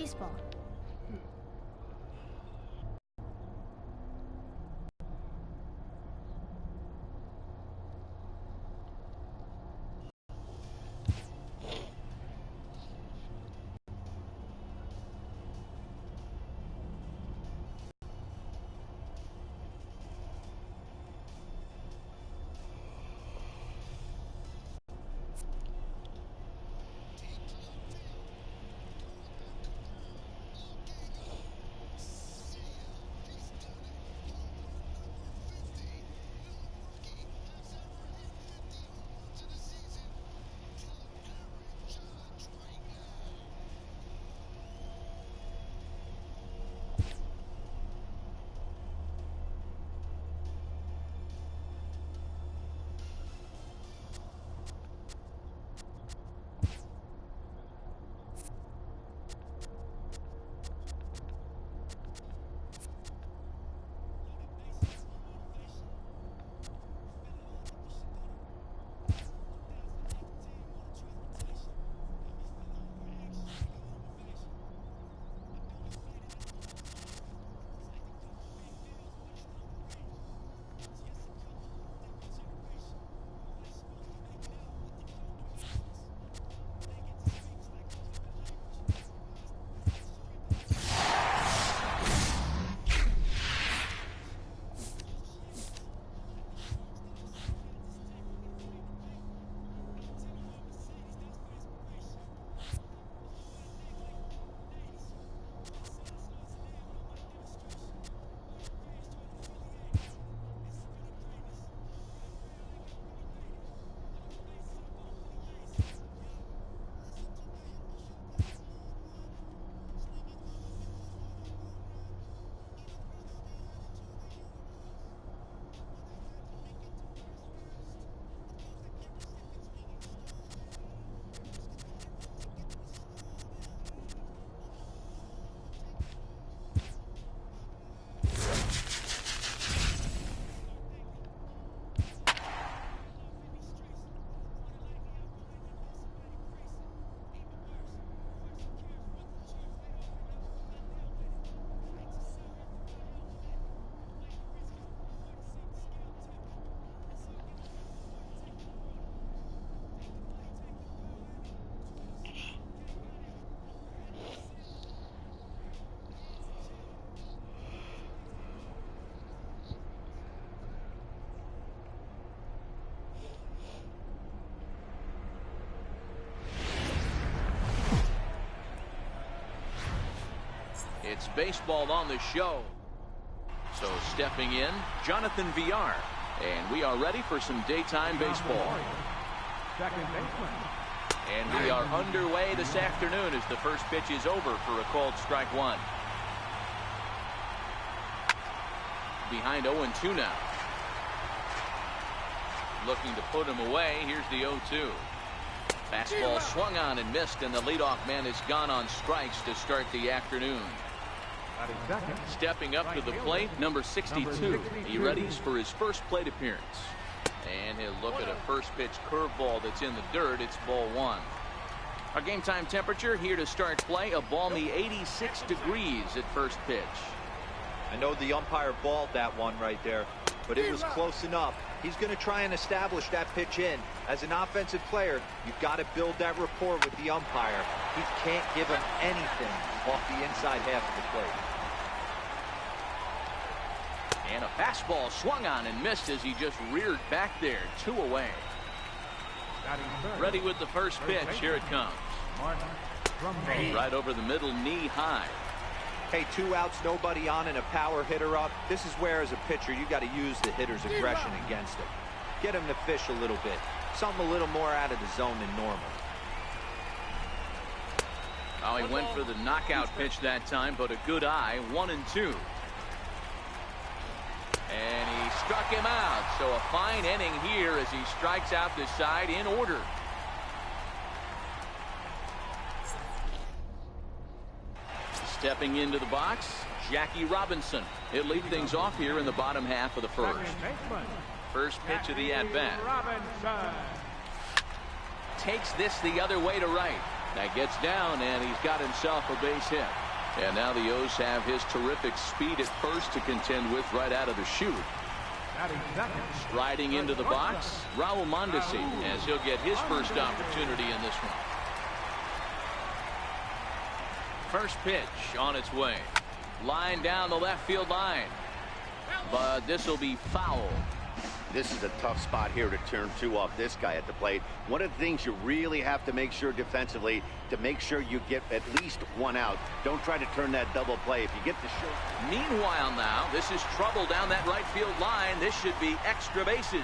baseball. It's baseball on the show. So stepping in, Jonathan Villar. And we are ready for some daytime baseball. And we are underway this afternoon as the first pitch is over for a called strike one. Behind 0-2 now. Looking to put him away. Here's the 0-2. Fastball swung on and missed, and the leadoff man has gone on strikes to start the afternoon. Stepping up to the plate, number 62. He readies for his first plate appearance. And he'll look at a first pitch curveball that's in the dirt. It's ball one. Our game time temperature here to start play, a balmy 86 degrees at first pitch. I know the umpire balled that one right there, but it was close enough. He's going to try and establish that pitch in. As an offensive player, you've got to build that rapport with the umpire. He can't give him anything off the inside half of the plate. And a fastball swung on and missed as he just reared back there. 2 away. Ready with the first pitch. Here it comes. Right over the middle, knee high. Hey, 2 outs, nobody on, and a power hitter up. This is where, as a pitcher, you got to use the hitter's aggression against him. Get him to fish a little bit. Something a little more out of the zone than normal. Oh, he went for the knockout pitch that time, but a good eye. 1-2. And he struck him out. So a fine inning here as he strikes out the side in order. Stepping into the box, Jackie Robinson. He'll lead things off here in the bottom half of the first. First pitch of the at-bat. Takes this the other way to right. That gets down, and he's got himself a base hit. And now the O's have his terrific speed at first to contend with right out of the chute. Striding into the box, Raul Mondesi, as he'll get his first opportunity in this one. First pitch on its way. Line down the left field line. But this will be foul. This is a tough spot here to turn two off this guy at the plate. One of the things you really have to make sure defensively to make sure you get at least one out. Don't try to turn that double play. If you get the short. Meanwhile now, this is trouble down that right field line. This should be extra bases.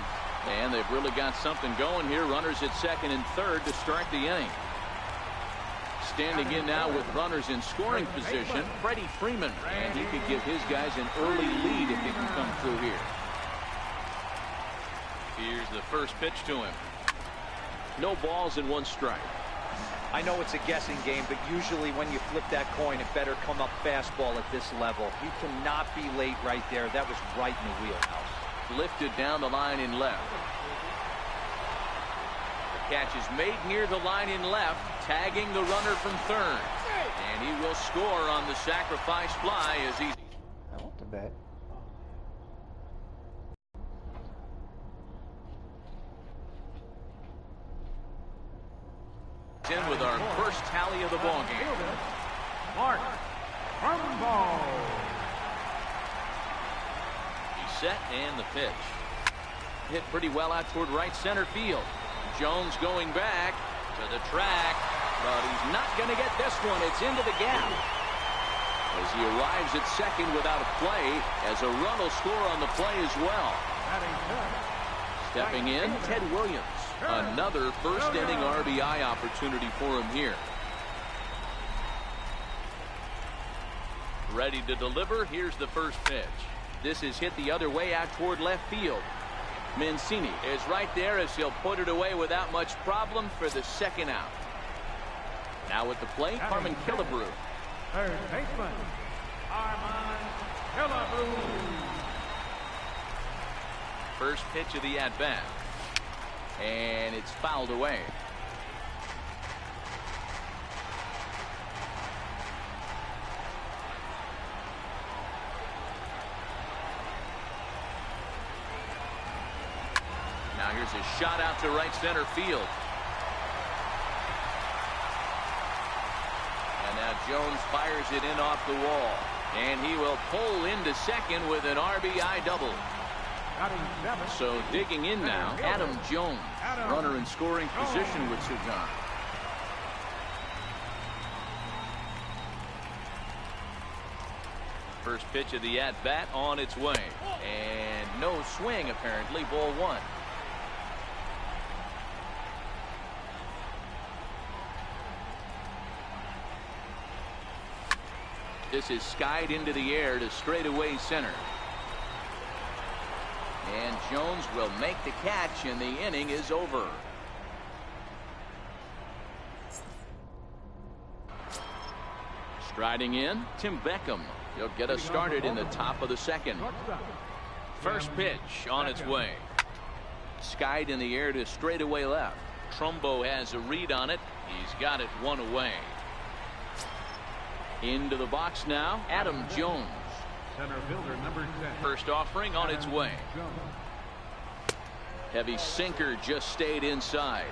And they've really got something going here. Runners at second and third to start the inning. Standing in now with runners in scoring position, Freddie Freeman. And he could give his guys an early lead if he can come through here. Here's the first pitch to him. No balls and one strike. I know it's a guessing game, but usually when you flip that coin, it better come up fastball at this level. You cannot be late right there. That was right in the wheelhouse. Lifted down the line in left. The catch is made near the line in left, tagging the runner from third. And he will score on the sacrifice fly as he... I want the bet. In with our first tally of the ball game. Mark Rumble. He's set and the pitch. Hit pretty well out toward right center field. Jones going back to the track, but he's not going to get this one. It's into the gap. As he arrives at second without a play, as a run will score on the play as well. Stepping in, Ted Williams. Another first inning RBI opportunity for him here. Ready to deliver. Here's the first pitch. This is hit the other way out toward left field. Mancini is right there as he'll put it away without much problem for the second out. Now at the plate, Harmon Killebrew. Third baseman, Harmon Killebrew. First pitch of the at-bat. And it's fouled away. Now here's a shot out to right center field. And now Jones fires it in off the wall. And he will pull into second with an RBI double. So digging in now, Adam Jones, runner in scoring position with Sudan. First pitch of the at-bat on its way. And no swing apparently, ball one. This is skied into the air to straightaway center. And Jones will make the catch, and the inning is over. Striding in, Tim Beckham. He'll get us started in the top of the second. First pitch on its way. Skied in the air to straightaway left. Trumbo has a read on it. He's got it one away. Into the box now, Adam Jones. Center fielder number 10. First offering on its way. Heavy sinker just stayed inside.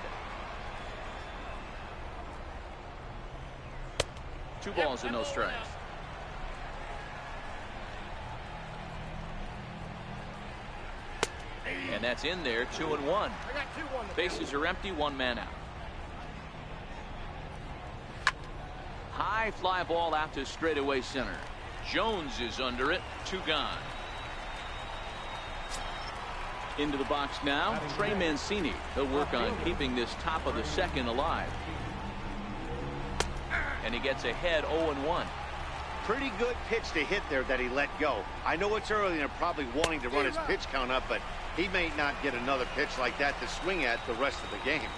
2 balls and no strikes. And that's in there, 2-1. Bases are empty, 1 man out. High fly ball out to straightaway center. Jones is under it, 2 gone. Into the box now, Trey Mancini. He'll work on keeping this top of the second alive. And he gets ahead 0-1. Pretty good pitch to hit there that he let go. I know it's early and they're probably wanting to run his pitch count up, but he may not get another pitch like that to swing at the rest of the game.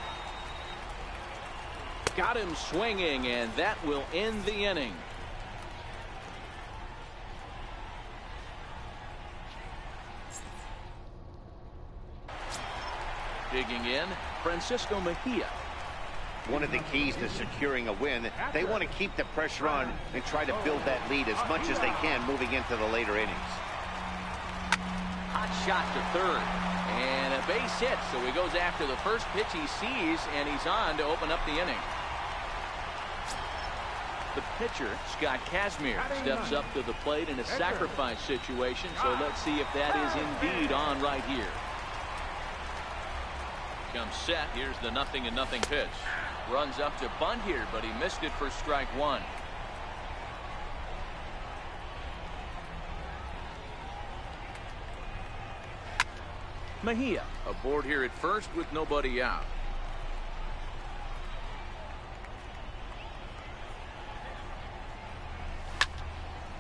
Got him swinging, and that will end the inning. Digging in, Francisco Mejia. one of the keys to securing a win. They want to keep the pressure on and try to build that lead as much as they can moving into the later innings. Hot shot to third. And a base hit, so he goes after the first pitch he sees, and he's on to open up the inning. The pitcher, Scott Kazmir, steps up to the plate in a sacrifice situation, so let's see if that is indeed on right here. Comes set. Here's the 0-0 pitch. Runs up to bunt here, but he missed it for strike one. Mejia aboard here at first with nobody out.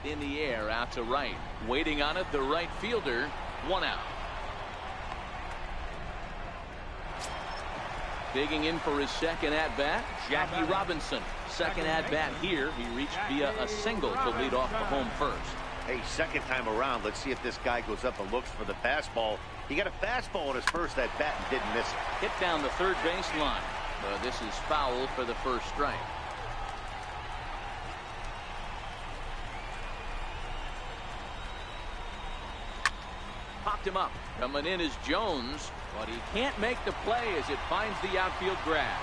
In the air out to right. Waiting on it, the right fielder. One out. Digging in for his second at-bat, Jackie Robinson. Second at-bat here. He reached via a single to lead off the home first. Hey, second time around, let's see if this guy goes up and looks for the fastball. He got a fastball at his first at-bat and didn't miss it. Hit down the third base line. But this is foul for the first strike. Popped him up. Coming in is Jones, but he can't make the play as it finds the outfield grass.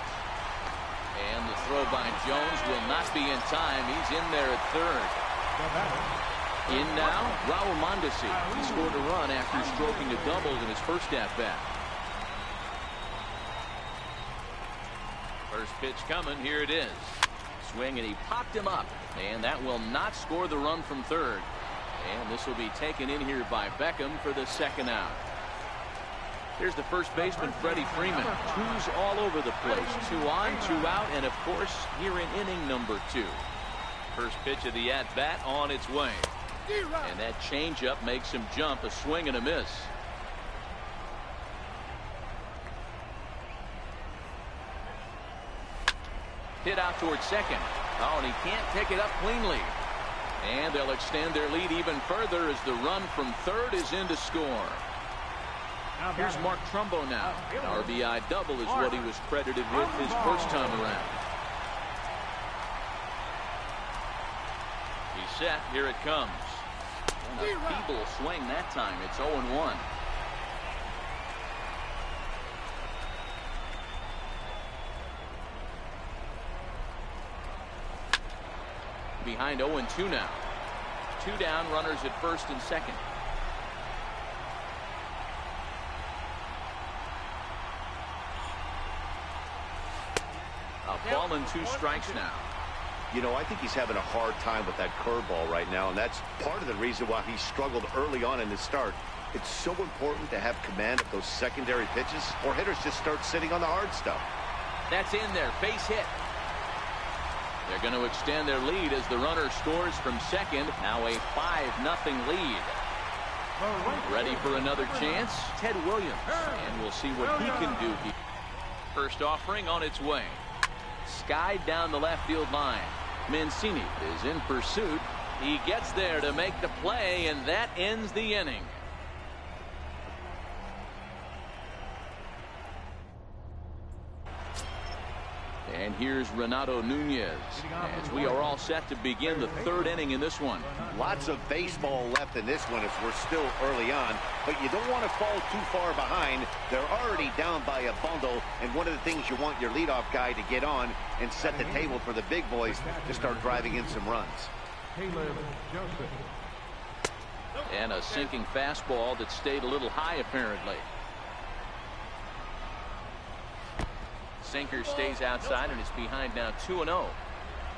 And the throw by Jones will not be in time. He's in there at third. In now, Raul Mondesi. He scored a run after stroking a double in his first at-bat. First pitch coming. Here it is. Swing, and he popped him up. And that will not score the run from third. And this will be taken in here by Beckham for the second out. Here's the first baseman, Freddie Freeman. Twos all over the place. 2 on, 2 out, and of course, here in inning number 2. First pitch of the at-bat on its way. And that changeup makes him jump. A swing and a miss. Hit out towards second. Oh, and he can't pick it up cleanly. And they'll extend their lead even further as the run from third is in to score. Here's Mark Trumbo now. An RBI double is what he was credited with his first time around. He's set. Here it comes. And a feeble swing that time. It's 0-1. Behind 0-2 now. 2 down, runners at first and second. A ball and 2 strikes now. You know, I think he's having a hard time with that curveball right now, and that's part of the reason why he struggled early on in his start. It's so important to have command of those secondary pitches, or hitters just start sitting on the hard stuff. That's in there. Base hit. They're going to extend their lead as the runner scores from second. Now a 5-0 lead. Ready for another chance? Ted Williams. And we'll see what he can do here. First offering on its way. Skied down the left field line. Mancini is in pursuit. He gets there to make the play, and that ends the inning. And here's Renato Nunez as we are all set to begin the third inning in this one. Lots of baseball left in this one as we're still early on, but you don't want to fall too far behind. They're already down by a bundle, and one of the things you want your leadoff guy to get on and set the table for the big boys to start driving in some runs. And a sinking fastball that stayed a little high apparently. Sinker stays outside and is behind now 2-0.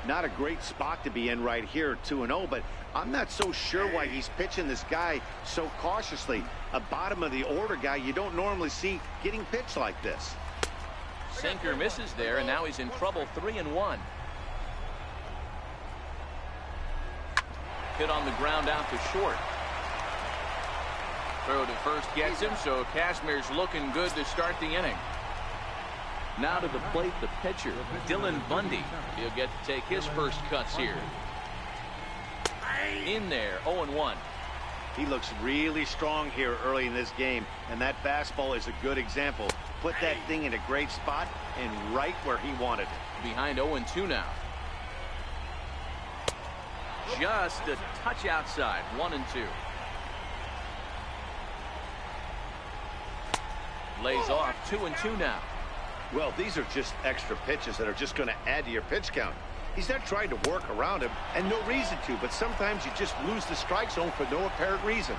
Not a great spot to be in right here, 2-0, but I'm not so sure why he's pitching this guy so cautiously. A bottom of the order guy you don't normally see getting pitched like this. Sinker misses there, and now he's in trouble. 3-1. Hit on the ground out to short. Throw to first gets him, so Kazmir's looking good to start the inning. Now to the plate, the pitcher, Dylan Bundy. He'll get to take his first cuts here. In there, 0-1. He looks really strong here early in this game, and that fastball is a good example. put that thing in a great spot and right where he wanted it. Behind 0-2 now. Just a touch outside. 1-2. Lays off. 2-2 now. Well, these are just extra pitches that are just going to add to your pitch count. He's not trying to work around him, and no reason to, but sometimes you just lose the strike zone for no apparent reason.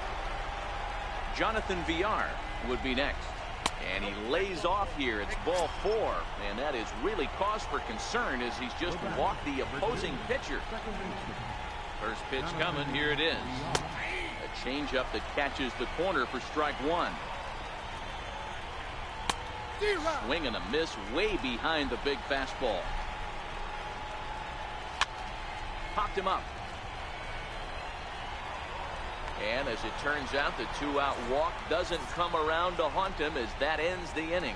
Jonathan Villar would be next. And he lays off here. It's ball 4. And that is really cause for concern as he's just walked the opposing pitcher. First pitch coming. Here it is. A changeup that catches the corner for strike 1. Swing and a miss way behind the big fastball. Popped him up. And as it turns out, the 2-out walk doesn't come around to haunt him as that ends the inning.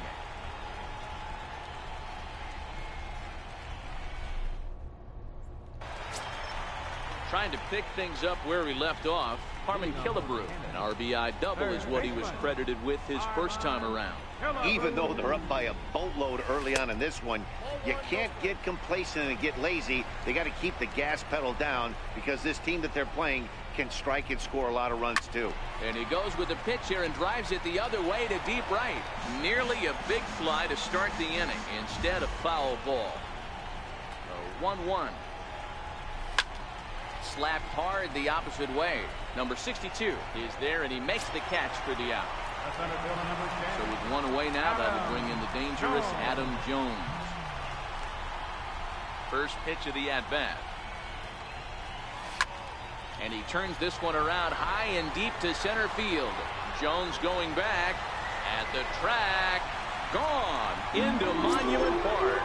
Trying to pick things up where he left off, Harmon Killebrew. An RBI double is what he was credited with his first time around. Even though they're up by a boatload early on in this one, you can't get complacent and get lazy. They got to keep the gas pedal down because this team that they're playing can strike and score a lot of runs too. And he goes with the pitch here and drives it the other way to deep right. Nearly a big fly to start the inning. Instead, a foul ball. 1-1. Slapped hard the opposite way. Number 62 is there, and he makes the catch for the out. So with one away now, that'll bring in the dangerous Adam Jones. First pitch of the at-bat. And he turns this one around high and deep to center field. Jones going back at the track. Gone into Monument Park.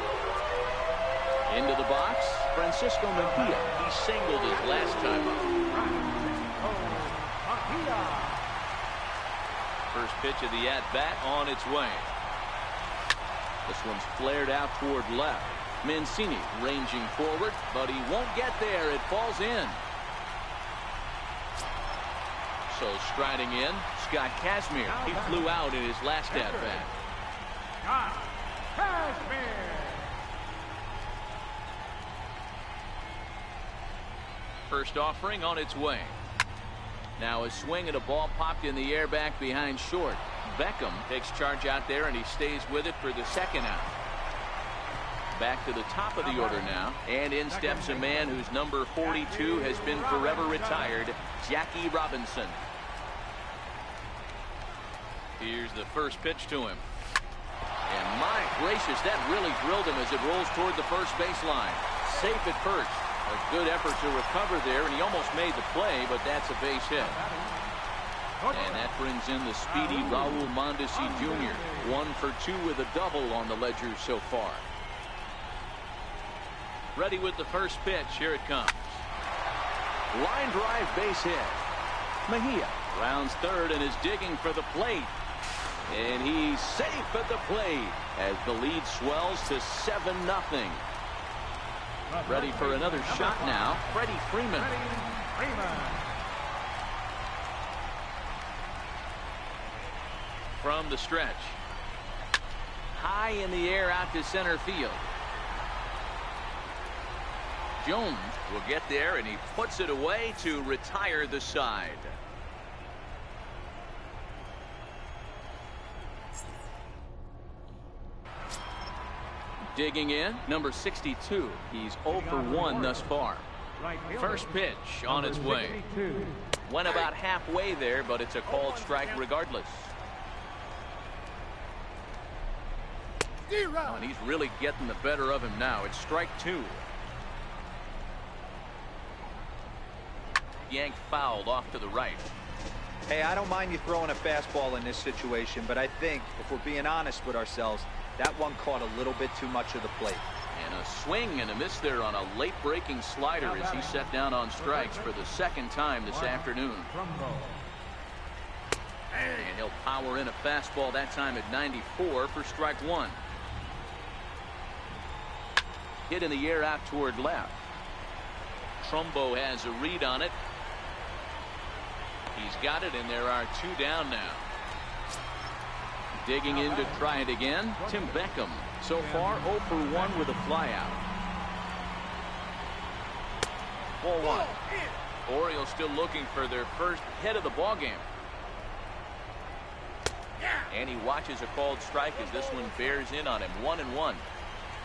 Into the box, Francisco Mejia. He singled his last time up. First pitch of the at-bat on its way. This one's flared out toward left. Mancini ranging forward, but he won't get there. It falls in. So striding in, Scott Kazmir. He flew out in his last at-bat. Scott Kazmir. First offering on its way. Now a swing and a ball popped in the air back behind short. Beckham takes charge out there, and he stays with it for the second out. Back to the top of the order now, and in steps a man whose number 42 has been forever retired, Jackie Robinson. Here's the first pitch to him. And my gracious, that really drilled him as it rolls toward the first baseline. Safe at first. A good effort to recover there, and he almost made the play, but that's a base hit. And that brings in the speedy Raul Mondesi Jr. 1 for 2 with a double on the ledger so far. Ready with the first pitch. Here it comes. Line drive base hit. Mejia rounds third and is digging for the plate. And he's safe at the plate as the lead swells to 7-0. Ready for another shot now, Freddie Freeman. From the stretch. High in the air out to center field. Jones will get there, and he puts it away to retire the side. Digging in, number 62. He's 0 for 1 thus far. First pitch on its way. Went about halfway there, but it's a called strike regardless. Oh, and he's really getting the better of him now. It's strike 2. Yanked fouled off to the right. Hey, I don't mind you throwing a fastball in this situation, but I think if we're being honest with ourselves, that one caught a little bit too much of the plate. And a swing and a miss there on a late breaking slider as he set down on strikes for the second time this afternoon. And he'll power in a fastball that time at 94 for strike 1. Hit in the air out toward left. Trumbo has a read on it. He's got it, and there are 2 down now. Digging in to try it again, Tim Beckham. So far 0 for 1 with a flyout. Ball 1. Orioles still looking for their first hit of the ball game. And he watches a called strike as this one bears in on him. 1-1.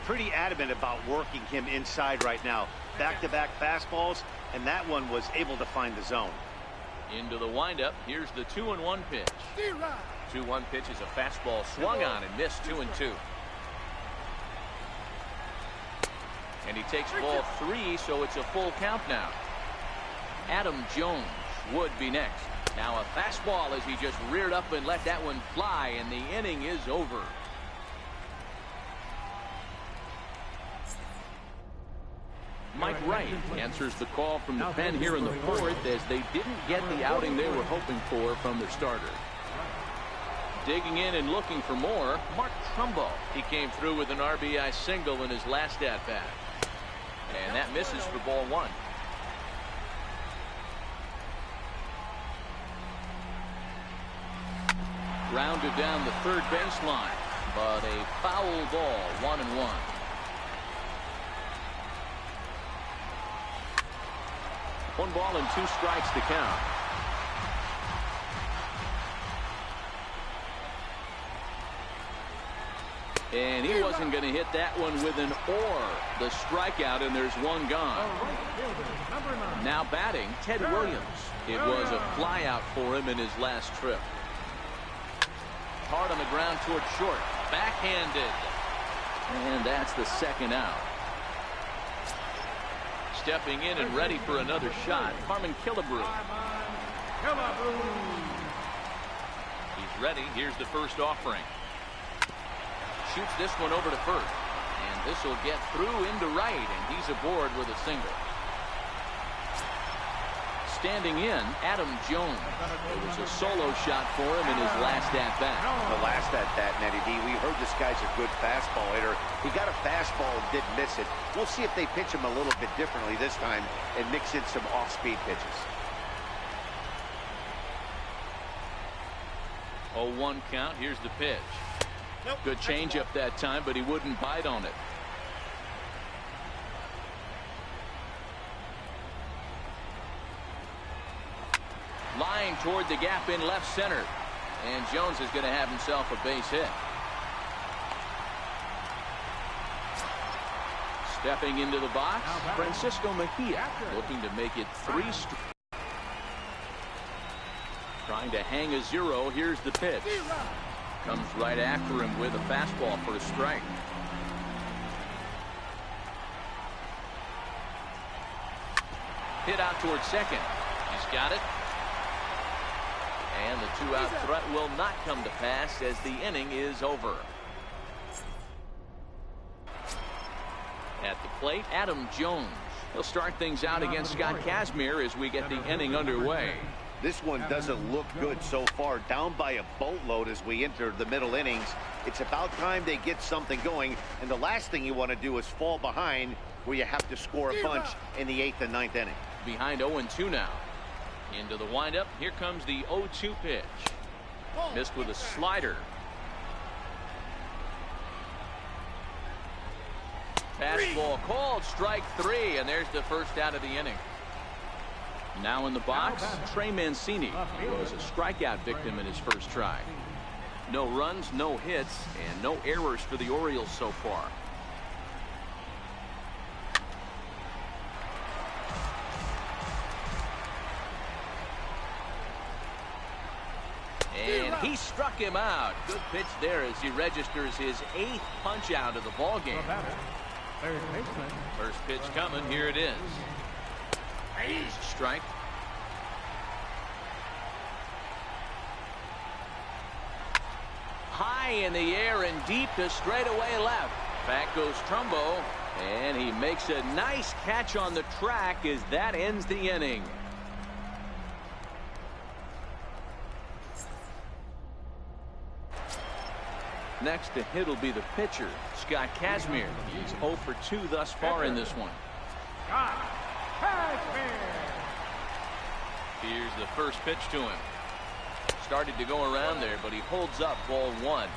Pretty adamant about working him inside right now. Back-to-back fastballs, and that one was able to find the zone. Into the windup. Here's the 2-1 pitch. 2-1 pitch is a fastball swung on and missed. 2-2. And he takes ball 3, so it's a full count now. Adam Jones would be next. Now a fastball as he just reared up and let that one fly, and the inning is over. Mike Wright answers the call from the pen here in the 4th as they didn't get the outing they were hoping for from their starter. Digging in and looking for more, Mark Trumbo. He came through with an RBI single in his last at-bat. And that misses for ball 1. Rounded down the third baseline, but a foul ball. 1-1. One ball and 2 strikes to count. And he wasn't going to hit that one with an or. The strikeout, and there's one gone. Now batting, Ted Williams. It was a flyout for him in his last trip. Hard on the ground toward short. Backhanded. And that's the second out. Stepping in and ready for another shot, Harmon Killebrew. He's ready. Here's the first offering. Shoots this one over to first. And this will get through into right, and he's aboard with a single. Standing in, Adam Jones. It was a solo shot for him in his last at-bat. The last at-bat, Nettie D. We heard this guy's a good fastball hitter. He got a fastball and didn't miss it. We'll see if they pitch him a little bit differently this time and mix in some off-speed pitches. 0-1 count. Here's the pitch. Good changeup that time, but he wouldn't bite on it. Line toward the gap in left center. And Jones is going to have himself a base hit. Stepping into the box, Francisco Mejia looking to make it 3 straight. Trying to hang a 0. Here's the pitch. Comes right after him with a fastball for a strike. Hit out towards second. He's got it. And the 2-out threat will not come to pass as the inning is over. At the plate, Adam Jones. He'll start things out against Scott Kazmir as we get the inning underway. This one doesn't look good so far. Down by a boatload as we enter the middle innings. It's about time they get something going. And the last thing you want to do is fall behind where you have to score a bunch in the 8th and 9th inning. Behind 0-2 now. Into the windup. Here comes the 0-2 pitch. Missed with a slider. Fastball called. Strike 3. And there's the first out of the inning. Now in the box, Trey Mancini. He was a strikeout victim in his first try. No runs, no hits, and no errors for the Orioles so far. And he struck him out. Good pitch there as he registers his 8th punch out of the ball game. First pitch coming. Here it is. Strike. High in the air and deep to straightaway left. Back goes Trumbo, and he makes a nice catch on the track as that ends the inning. Next to hit will be the pitcher, Scott Kazmir. He's 0 for 2 thus far in this one. Here's the first pitch to him. Started to go around there, but he holds up ball 1.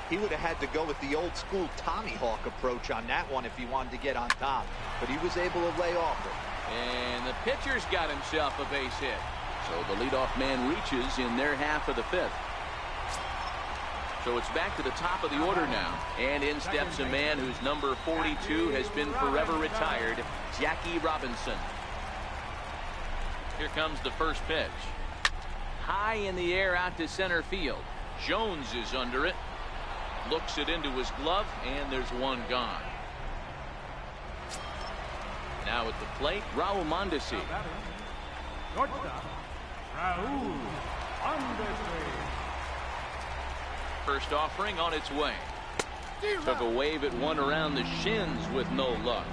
He would have had to go with the old school Tommy Hawk approach on that one if he wanted to get on top, but he was able to lay off it. And the pitcher's got himself a base hit. So the leadoff man reaches in their half of the 5th. So it's back to the top of the order now. And in steps a man whose number 42 has been forever retired, Jackie Robinson. Here comes the first pitch. High in the air out to center field. Jones is under it. Looks it into his glove, and there's one gone. Now at the plate, Raul Mondesi. Shortstop, Raul Mondesi. First offering on its way. Took a wave at one around the shins with no luck.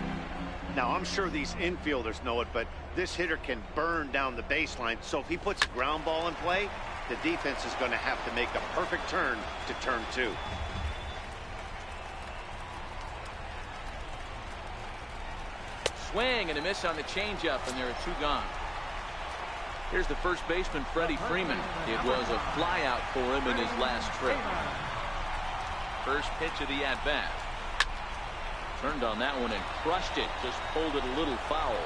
Now, I'm sure these infielders know it, but this hitter can burn down the baseline. So if he puts a ground ball in play, the defense is going to have to make a perfect turn to turn 2. Swing and a miss on the changeup, and there are 2 gone. Here's the first baseman, Freddie Freeman. It was a flyout for him in his last trip. First pitch of the at-bat. Turned on that one and crushed it. Just pulled it a little foul.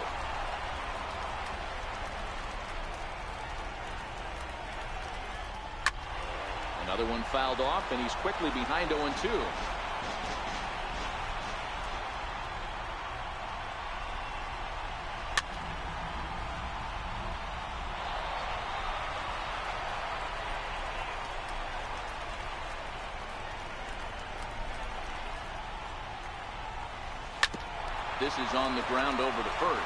Another one fouled off, and he's quickly behind 0-2. This is on the ground over to first,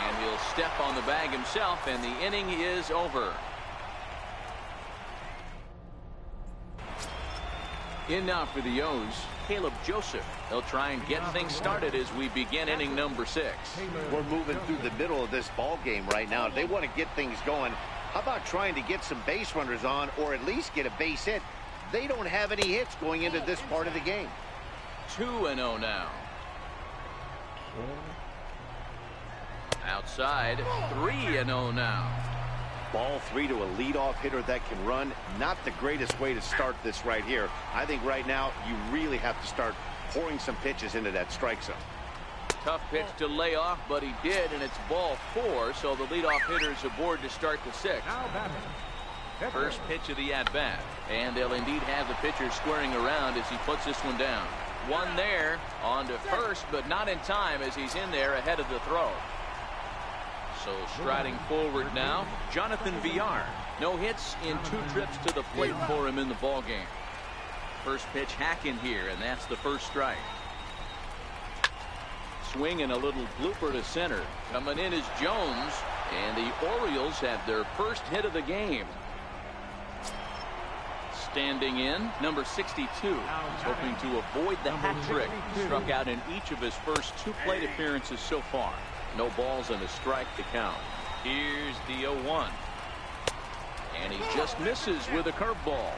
and he'll step on the bag himself, and the inning is over. In now for the O's, Caleb Joseph. They'll try and get things started as we begin inning number 6. We're moving through the middle of this ball game right now. They want to get things going. How about trying to get some base runners on, or at least get a base hit? They don't have any hits going into this part of the game. 2-0 now. Outside, 3-0 now. Ball 3 to a leadoff hitter that can run. Not the greatest way to start this right here. I think right now you really have to start pouring some pitches into that strike zone. Tough pitch to lay off, but he did, and it's ball 4, so the leadoff hitter is aboard to start the 6th. First pitch of the at-bat, and they'll indeed have the pitcher squaring around as he puts this one down. One there, on to first, but not in time as he's in there ahead of the throw. So striding forward now, Jonathan Villar. No hits in 2 trips to the plate for him in the ball game. First pitch hack in here, and that's the first strike. Swing and a little blooper to center. Coming in is Jones, and the Orioles have their first hit of the game. Standing in, number 62. He's hoping to avoid the hat trick. Struck out in each of his first 2 plate appearances so far. No balls and a strike to count. Here's the 0-1. And he just misses with a curveball.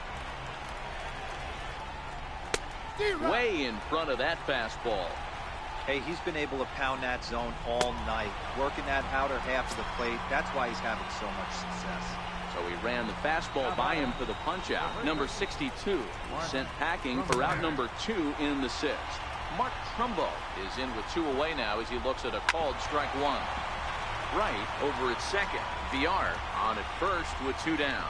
Way in front of that fastball. Hey, he's been able to pound that zone all night, working that outer half of the plate. That's why he's having so much success. So he ran the fastball by him for the punch out. Number 62 sent packing for out number 2 in the 6th. Mark Trumbo is in with 2 away now as he looks at a called strike 1. Right over at second. Villar on at first with 2 down.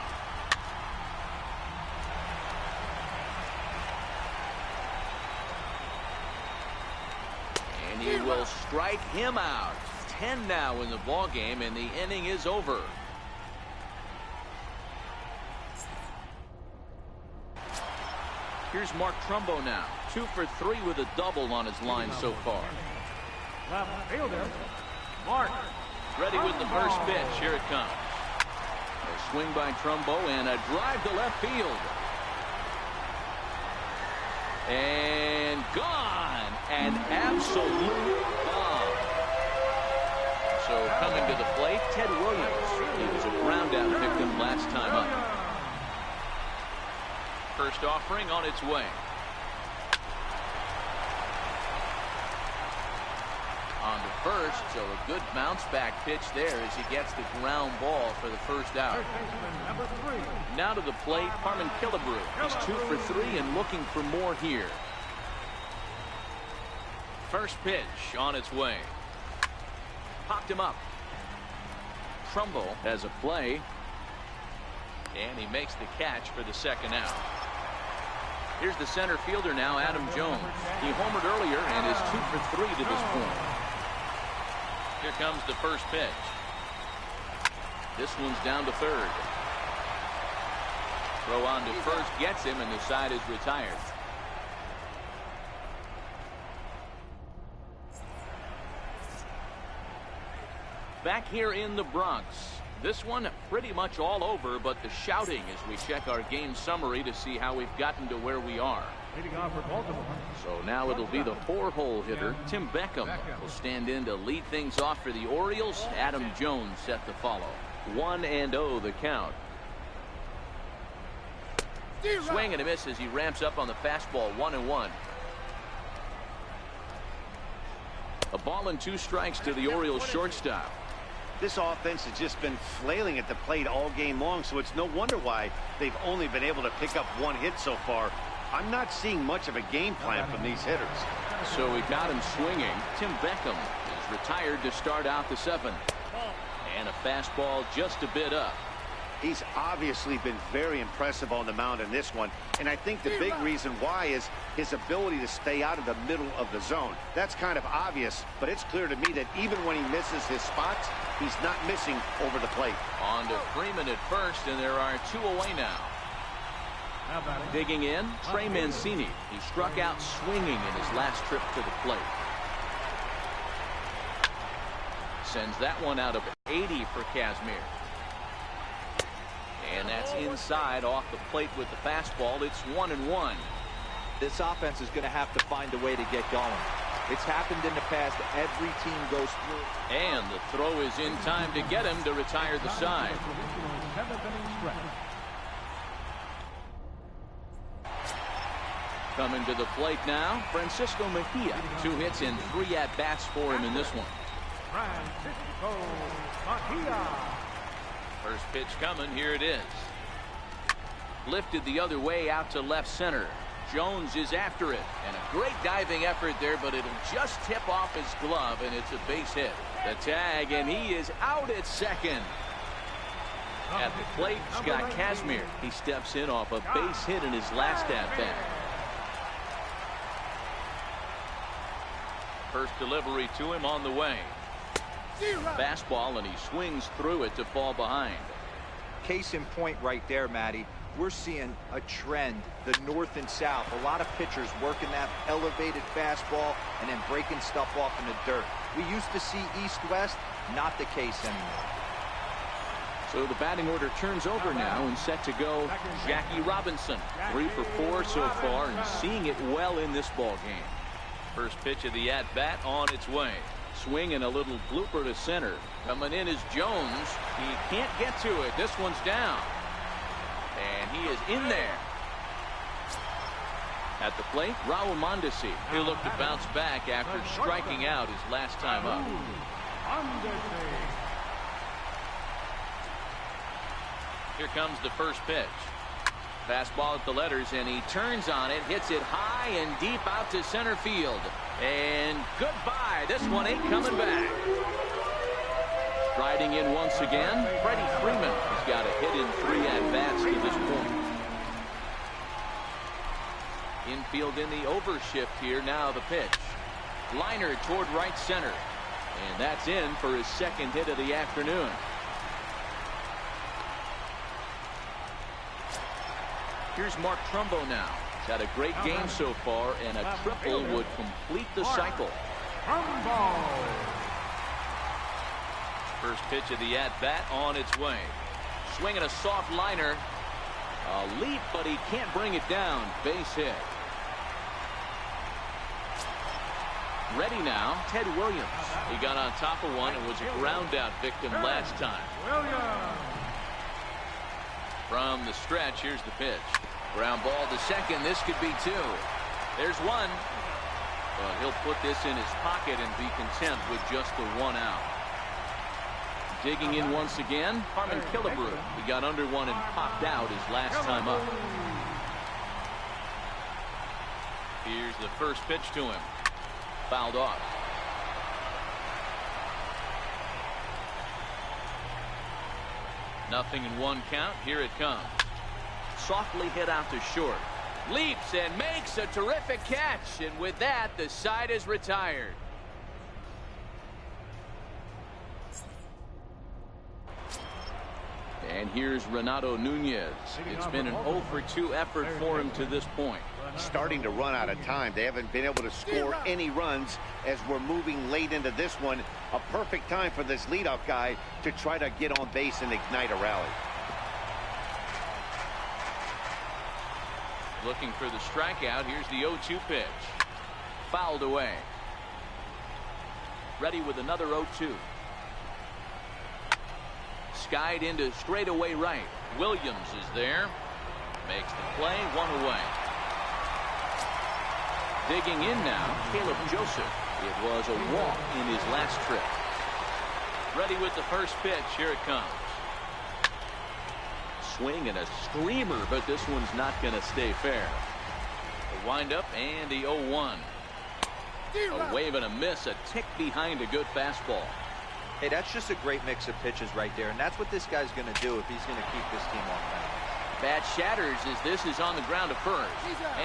And he will strike him out. 10 now in the ball game, and the inning is over. Here's Mark Trumbo now. 2 for 3 with a double on his line so far. Left fielder, Mark. Ready with the first pitch. Here it comes. A swing by Trumbo and a drive to left field. And gone. An absolute bomb. So coming to the plate, Ted Williams. He was a ground out victim last time up. First offering on its way. On to first, so a good bounce back pitch there as he gets the ground ball for the first out. Number 3. Now to the plate, Harmon Killebrew. He's 2 for 3 and looking for more here. First pitch on its way. Popped him up. Trumbo has a play. And he makes the catch for the second out. Here's the center fielder now, Adam Jones. He homered earlier and is 2 for 3 to this point. Here comes the first pitch. This one's down to third. Throw on to first gets him, and the side is retired. Back here in the Bronx. This one pretty much all over, but the shouting as we check our game summary to see how we've gotten to where we are. Leading off for Baltimore. So now it'll be the 4-hole hitter, Tim Beckham, will stand in to lead things off for the Orioles. Adam Jones set to follow. 1-0 the count. Swing and a miss as he ramps up on the fastball. 1-1. A ball and 2 strikes to the Orioles shortstop. This offense has just been flailing at the plate all game long, so it's no wonder why they've only been able to pick up 1 hit so far. I'm not seeing much of a game plan from these hitters. So we got him swinging. Tim Beckham is retired to start out the 7th. And a fastball just a bit up. He's obviously been very impressive on the mound in this one, and I think the big reason why is his ability to stay out of the middle of the zone. That's kind of obvious, but it's clear to me that even when he misses his spots, he's not missing over the plate. On to Freeman at first, and there are 2 away now. Digging in, Trey Mancini. He struck out swinging in his last trip to the plate. Sends that one out of 80 for Kazmir. And that's inside off the plate with the fastball. It's 1-1. This offense is going to have to find a way to get going. It's happened in the past. Every team goes through. And the throw is in time to get him to retire the side. Coming to the plate now, Francisco Mejia. 2 hits and 3 at-bats for him in this one. Francisco Mejia. First pitch coming. Here it is. Lifted the other way out to left center. Jones is after it. And a great diving effort there, but it'll just tip off his glove, and it's a base hit. The tag, and he is out at second. At the plate, Scott Kazmir. He steps in off a base hit in his last at-bat. First delivery to him on the way. Fastball, and he swings through it to fall behind. Case in point right there, Matty. We're seeing a trend, the north and south. A lot of pitchers working that elevated fastball and then breaking stuff off in the dirt. We used to see east-west, not the case anymore. So the batting order turns over now, and set to go Jackie Robinson. 3 for 4 so far, and seeing it well in this ball game. First pitch of the at-bat on its way. Swing and a little blooper to center. Coming in is Jones. He can't get to it. This one's down. And he is in there. At the plate, Raul Mondesi. He'll look to bounce back after striking out his last time up. Here comes the first pitch. Fastball at the letters, and he turns on it, hits it high and deep out to center field. And goodbye. This one ain't coming back. Striding in once again, Freddie Freeman has got a hit in 3 at-bats to this point. Infield in the overshift here. Now the pitch. Liner toward right center. And that's in for his second hit of the afternoon. Here's Mark Trumbo now. He's had a great game so far, and a triple would complete the cycle. First pitch of the at-bat on its way. Swinging a soft liner. A leap, but he can't bring it down. Base hit. Ready now, Ted Williams. He got on top of one and was a ground out victim last time. From the stretch, here's the pitch. Ground ball to second. This could be 2. There's 1. But he'll put this in his pocket and be content with just the 1 out. Digging in once again, Harmon Killebrew. He got under one and popped out his last time up. Here's the first pitch to him. Fouled off. Nothing in 1 count. Here it comes. Softly hit out to short. Leaps and makes a terrific catch. And with that, the side is retired. And here's Renato Nunez. It's been an 0 for 2 effort for him to this point. Starting to run out of time. They haven't been able to score any runs as we're moving late into this one. A perfect time for this leadoff guy to try to get on base and ignite a rally. Looking for the strikeout. Here's the 0-2 pitch. Fouled away. Ready with another 0-2. Skied into straightaway right. Williams is there. Makes the play. 1 away. Digging in now, Caleb Joseph. It was a walk in his last trip. Ready with the first pitch. Here it comes. Swing and a screamer, but this one's not going to stay fair. The windup and the 0-1. A wave and a miss, a tick behind a good fastball. Hey, that's just a great mix of pitches right there, and that's what this guy's going to do if he's going to keep this team off balance. Bat shatters as this is on the ground to first.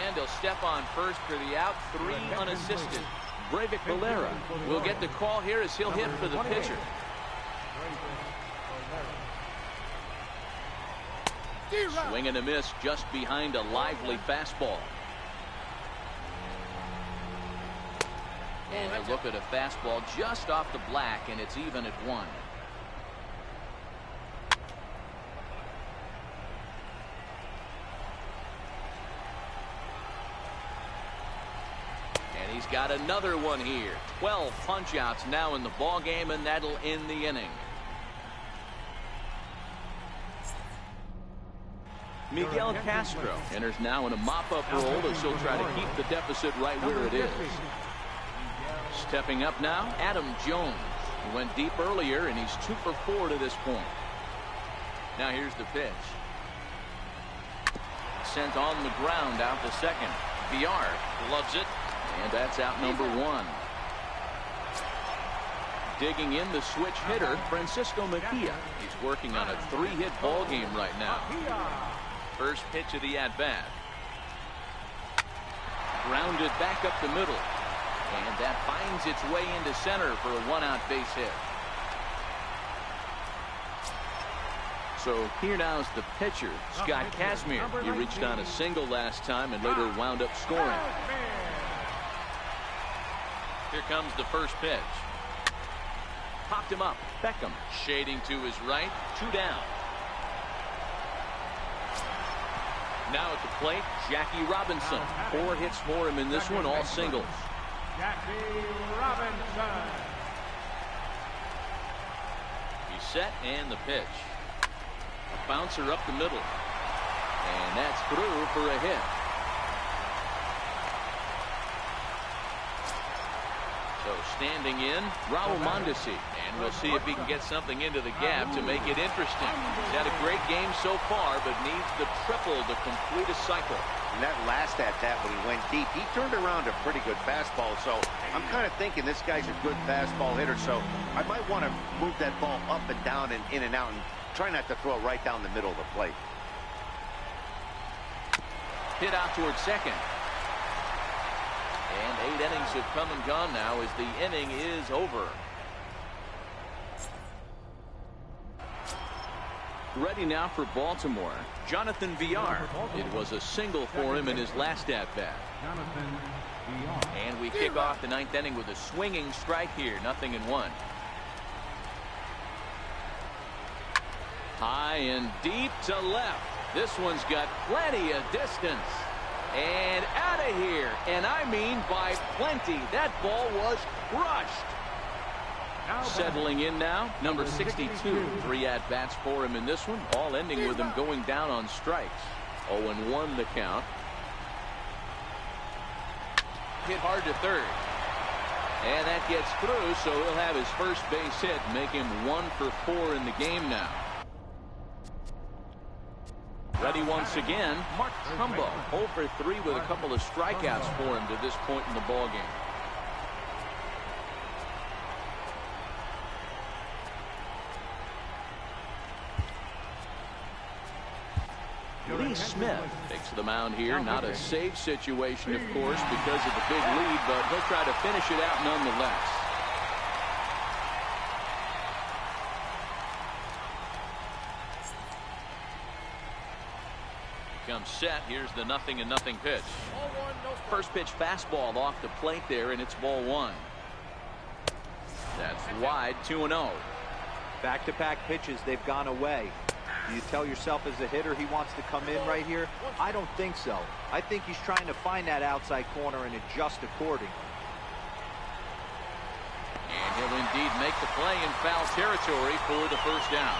And he'll step on first for the out. 3 unassisted. Breivik Valera will get the call here as he'll hit for the pitcher. Swing and a miss just behind a lively fastball. And a look at a fastball just off the black, and it's even at 1. And he's got another one here. 12 punch-outs now in the ball game, and that'll end the inning. Miguel Castro enters now in a mop-up role as he'll try to keep the deficit right where it is. Stepping up now, Adam Jones. He went deep earlier, and he's 2 for 4 to this point. Now here's the pitch. Sent on the ground out to second. Villar loves it, and that's out number 1. Digging in the switch hitter, Francisco Mejia. He's working on a 3-hit ball game right now. First pitch of the at-bat. Grounded back up the middle. And that finds its way into center for a 1-out base hit. So here now is the pitcher, Scott Kazmir. He reached on a single last time and later wound up scoring. Here comes the first pitch. Popped him up. Beckham shading to his right. 2 down. Now at the plate, Jackie Robinson. 4 hits for him in this one, all singles. Jackie Robinson. He's set and the pitch. A bouncer up the middle. And that's through for a hit. So standing in, Raul Mondesi. And we'll see if he can get something into the gap to make it interesting. He's had a great game so far, but needs the triple to complete a cycle. And that last at-bat when he went deep, he turned around a pretty good fastball. So I'm kind of thinking this guy's a good fastball hitter. So I might want to move that ball up and down and in and out and try not to throw it right down the middle of the plate. Hit out towards second. And 8 innings have come and gone now as the inning is over. Ready now for Baltimore, Jonathan Villar. It was a single for him in his last at-bat. And we kick off the 9th inning with a swinging strike here. 0-1. High and deep to left. This one's got plenty of distance. And out of here. And I mean by plenty. That ball was crushed. Settling in now, number 62. 3 at-bats for him in this one, all ending with him going down on strikes. 0-1 the count. hit hard to third. And that gets through, so he'll have his first base hit, make him 1 for 4 in the game now. Ready once again, Mark Trumbo, 0 for 3 with a couple of strikeouts for him to this point in the ballgame. Lee Smith takes the mound here. Not a save situation, of course, because of the big lead, but he'll try to finish it out nonetheless. Comes set. Here's the 0-0 pitch. First pitch fastball off the plate there, and it's ball 1. That's wide, 2-0. Back-to-back pitches, they've gone away. Do you tell yourself as a hitter he wants to come in right here? I don't think so. I think he's trying to find that outside corner and adjust accordingly. And he'll indeed make the play in foul territory for the first down.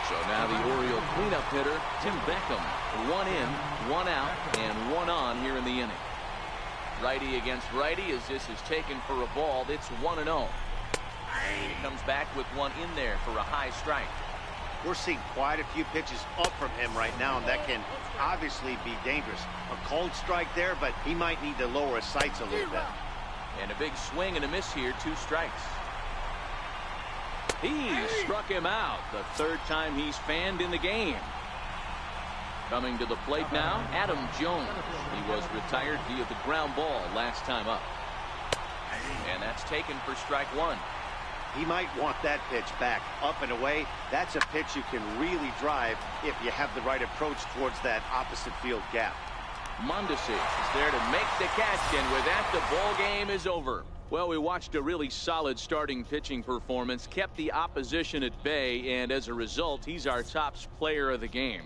So now the Oriole cleanup hitter, Tim Beckham. 1 in, 1 out, and 1 on here in the inning. Righty against righty as this is taken for a ball. It's 1-0. He comes back with one in there for a high strike. We're seeing quite a few pitches up from him right now, and that can obviously be dangerous. A cold strike there, but he might need to lower his sights a little bit. And a big swing and a miss here, 2 strikes. He struck him out, the 3rd time he's fanned in the game. Coming to the plate now, Adam Jones. He was retired via the ground ball last time up. And that's taken for strike 1. He might want that pitch back, up and away. That's a pitch you can really drive if you have the right approach towards that opposite field gap. Mondesi is there to make the catch, and with that, the ball game is over. Well, we watched a really solid starting pitching performance, kept the opposition at bay, and as a result, he's our top player of the game.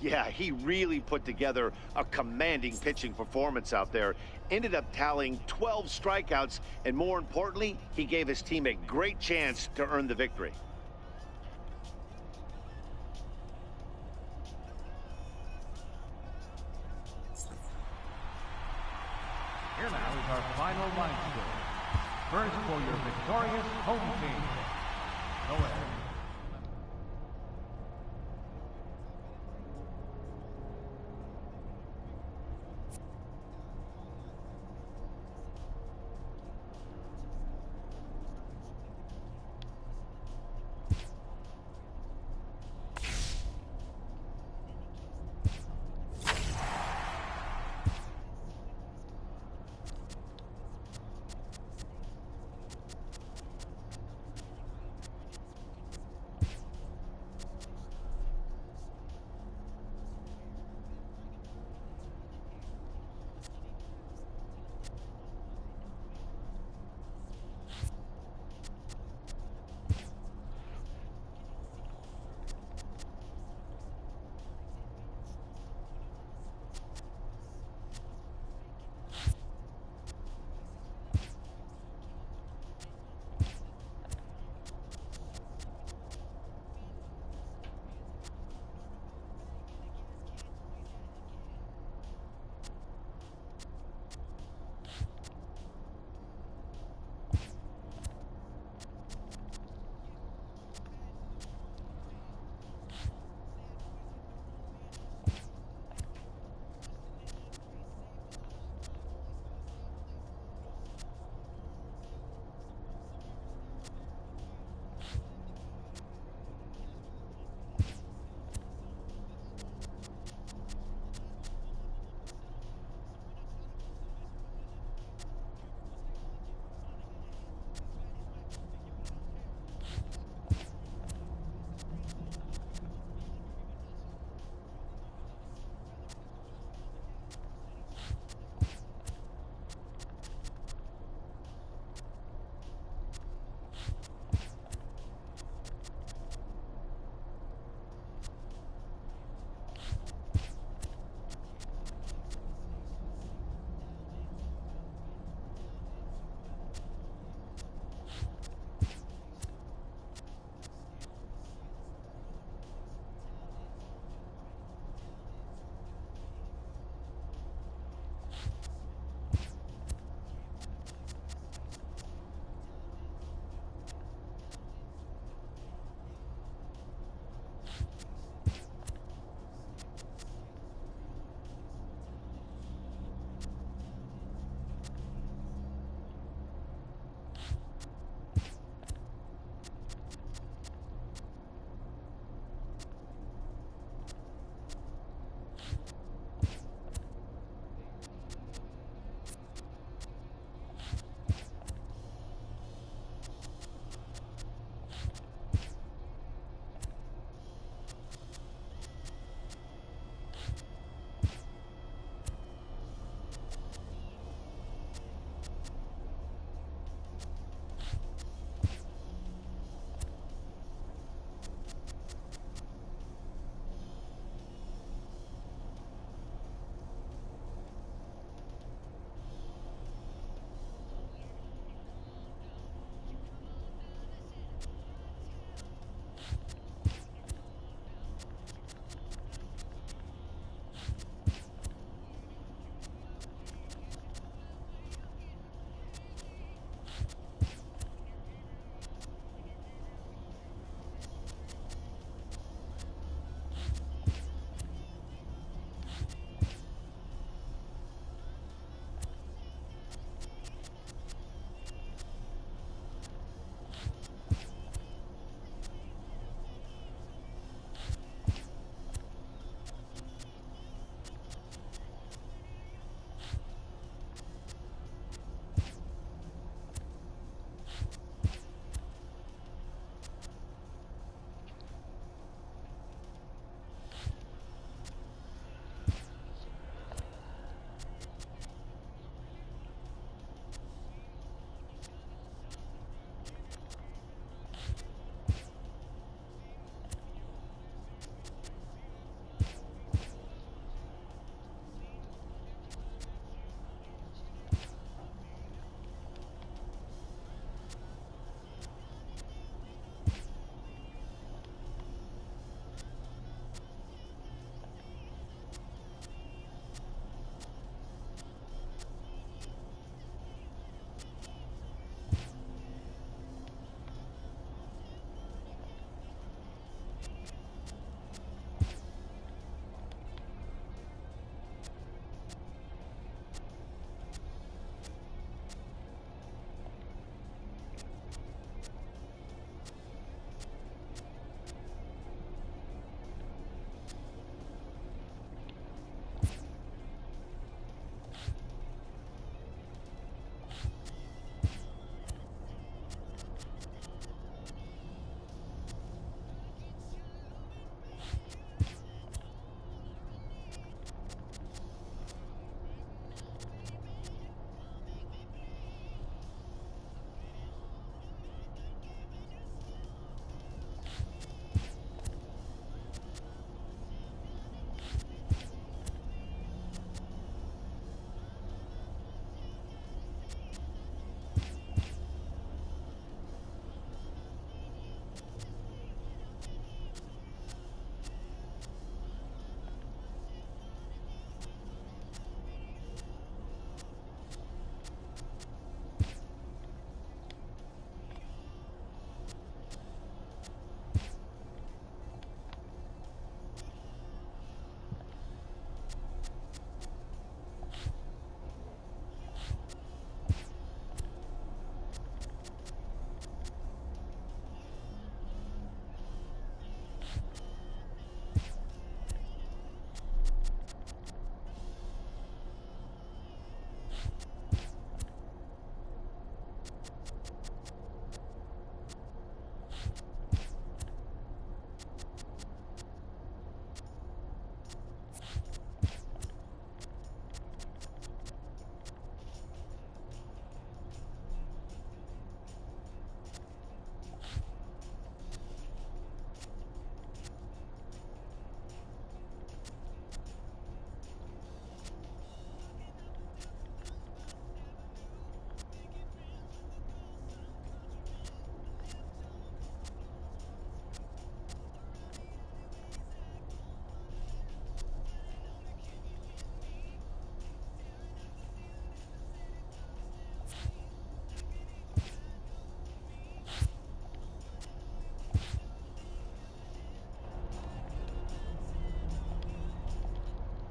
Yeah, he really put together a commanding pitching performance out there. Ended up tallying 12 strikeouts, and more importantly, he gave his team a great chance to earn the victory. Here now is our final line score. First for your victorious home team. Go ahead.